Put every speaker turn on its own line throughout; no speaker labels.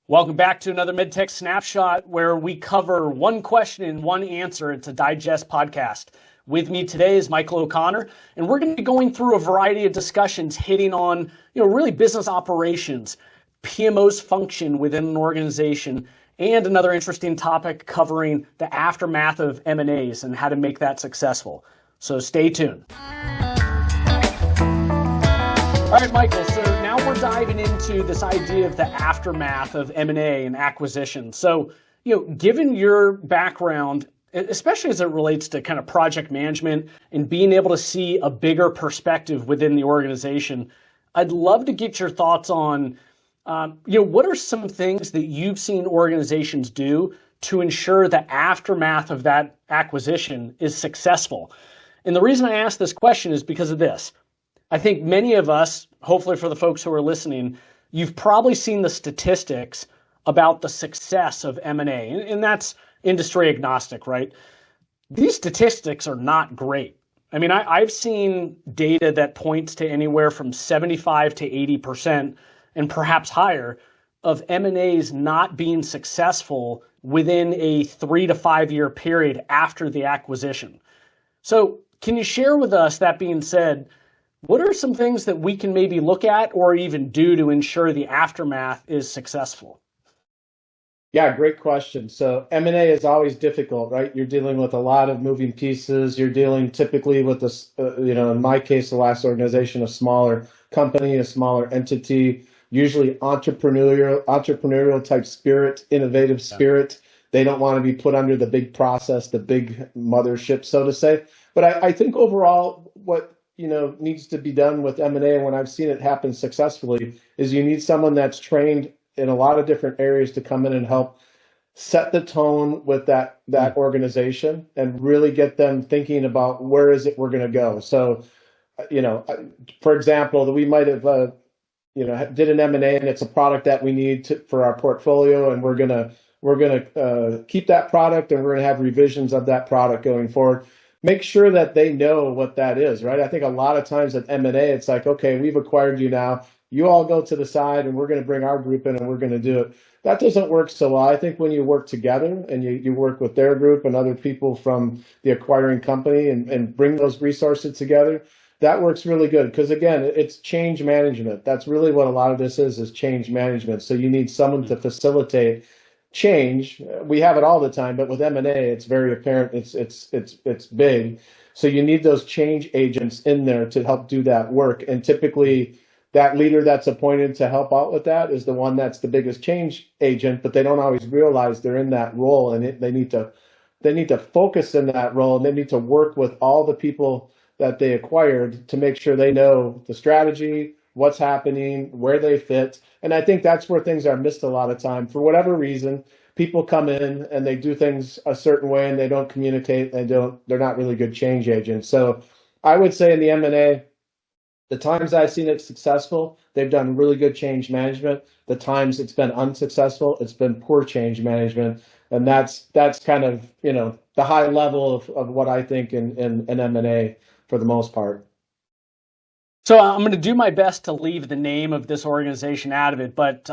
Welcome back to another Medtech Snapshot, where we cover one question and one answer. It's a digest podcast. With me today is Michael O'Connor, and we're going to be going through a variety of discussions hitting on, really business operations, PMO's function within an organization, and another interesting topic covering the aftermath of M&As and how to make that successful. So stay tuned. All right, Michael, so now we're diving into this idea of the aftermath of M&A and acquisition. So, given your background, especially as it relates to kind of project management and being able to see a bigger perspective within the organization, I'd love to get your thoughts on, what are some things that you've seen organizations do to ensure the aftermath of that acquisition is successful? And the reason I ask this question is because of this. I think many of us, hopefully for the folks who are listening, you've probably seen the statistics about the success of M&A, and that's industry agnostic, right? These statistics are not great. I mean, I've seen data that points to anywhere from 75 to 80% and perhaps higher of M&As not being successful within a 3 to 5 year period after the acquisition. So can you share with us, that being said, what are some things that we can maybe look at or even do to ensure the aftermath is successful?
Yeah, great question. So M&A is always difficult, right? You're dealing with a lot of moving pieces. You're dealing typically with this, in my case, the last organization, a smaller company, a smaller entity, usually entrepreneurial type spirit, innovative spirit. They don't want to be put under the big process, the big mothership, so to say. But I think overall, what needs to be done with M&A, when I've seen it happen successfully, is you need someone that's trained in a lot of different areas to come in and help set the tone with that organization and really get them thinking about where is it we're going to go. So, for example, we might have, did an M&A and it's a product that we need for our portfolio, and we're gonna keep that product, and we're gonna have revisions of that product going forward. Make sure that they know what that is, right? I think a lot of times at M&A, it's like, okay, we've acquired you now. You all go to the side and we're going to bring our group in and we're going to do it. That doesn't work so well. I think when you work together and you work with their group and other people from the acquiring company and bring those resources together, that works really good. Because again, it's change management. That's really what a lot of this is change management. So you need someone to facilitate change. We have it all the time, but with M&A, it's very apparent. It's big. So you need those change agents in there to help do that work. And typically, that leader that's appointed to help out with that is the one that's the biggest change agent. But they don't always realize they're in that role, and they need to focus in that role, and they need to work with all the people that they acquired to make sure they know the strategy, what's happening, where they fit. And I think that's where things are missed a lot of time. For whatever reason, people come in and they do things a certain way and they don't communicate. They're not really good change agents. So I would say in the M&A, the times I've seen it successful, they've done really good change management. The times it's been unsuccessful, it's been poor change management. And that's kind of, the high level of what I think in M&A for the most part.
So I'm going to do my best to leave the name of this organization out of it, but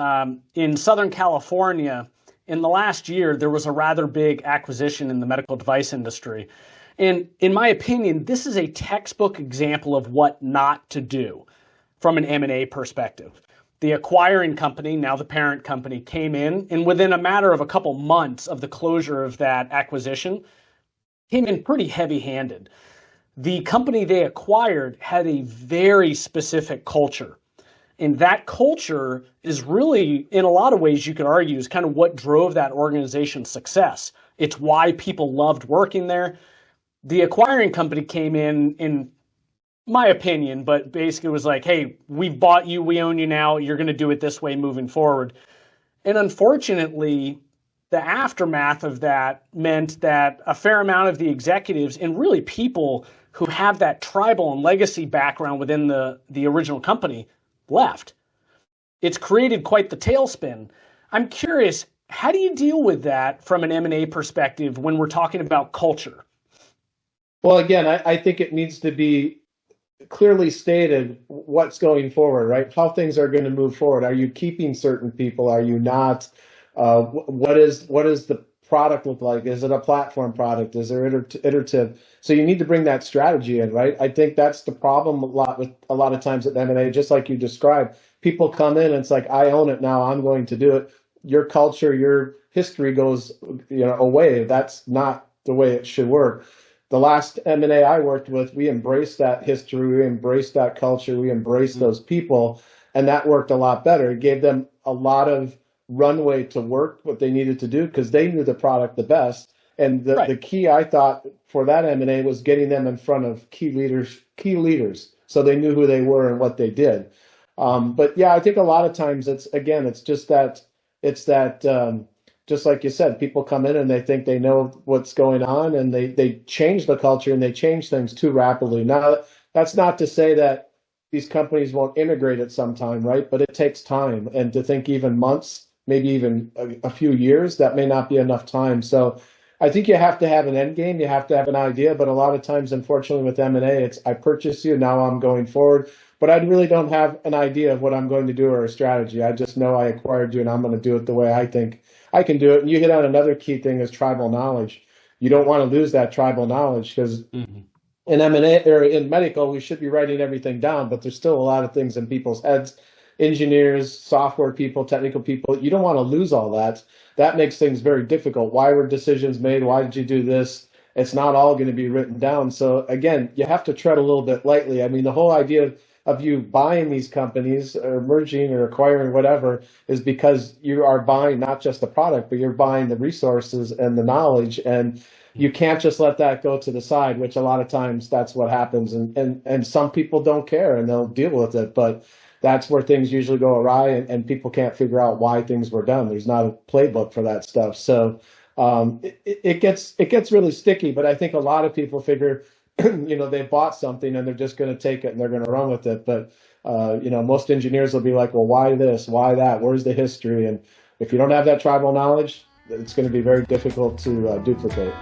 in Southern California, in the last year, there was a rather big acquisition in the medical device industry. And in my opinion, this is a textbook example of what not to do from an M&A perspective. The acquiring company, now the parent company, came in, and within a matter of a couple months of the closure of that acquisition, came in pretty heavy-handed. The company they acquired had a very specific culture. And that culture is really, in a lot of ways, you could argue, is kind of what drove that organization's success. It's why people loved working there. The acquiring company came in my opinion, but basically was like, hey, we've bought you, we own you now, you're going to do it this way moving forward. And unfortunately, the aftermath of that meant that a fair amount of the executives and really people who have that tribal and legacy background within the original company left. It's created quite the tailspin. I'm curious, how do you deal with that from an M&A perspective when we're talking about culture?
Well, again, I think it needs to be clearly stated what's going forward, right? How things are going to move forward. Are you keeping certain people? Are you not? What is the product look like? Is it a platform product? Is there iterative? So you need to bring that strategy in, right? I think that's the problem a lot of times at M&A, just like you described. People come in and it's like, I own it now. I'm going to do it. Your culture, your history goes, away. That's not the way it should work. The last M&A I worked with, we embraced that history, we embraced that culture, we embraced those people, and that worked a lot better. It gave them a lot of runway to work what they needed to do because they knew the product the best. And the key, I thought, for that M&A was getting them in front of key leaders, so they knew who they were and what they did. But yeah, I think a lot of times it's just that just like you said, people come in and they think they know what's going on, and they change the culture and they change things too rapidly. Now, that's not to say that these companies won't integrate at some time, right? But it takes time, and to think even months, maybe even a few years, that may not be enough time. So I think you have to have an end game, you have to have an idea, but a lot of times, unfortunately, with M&A, it's I purchase you, now I'm going forward, but I really don't have an idea of what I'm going to do or a strategy. I just know I acquired you and I'm going to do it the way I think I can do it. And you hit on another key thing is tribal knowledge. You don't want to lose that tribal knowledge because in M&A or in medical, we should be writing everything down, but there's still a lot of things in people's heads. Engineers, software people, technical people, you don't want to lose all that. That makes things very difficult. Why were decisions made? Why did you do this? It's not all going to be written down. So again, you have to tread a little bit lightly. I mean, the whole idea of you buying these companies or merging or acquiring whatever is because you are buying not just the product, but you're buying the resources and the knowledge. And you can't just let that go to the side, which a lot of times that's what happens. And some people don't care and they'll deal with it. But that's where things usually go awry, and people can't figure out why things were done. There's not a playbook for that stuff. So it gets really sticky. But I think a lot of people figure, they bought something and they're just going to take it and they're going to run with it. But most engineers will be like, well, why this? Why that? Where's the history? And if you don't have that tribal knowledge, it's going to be very difficult to duplicate.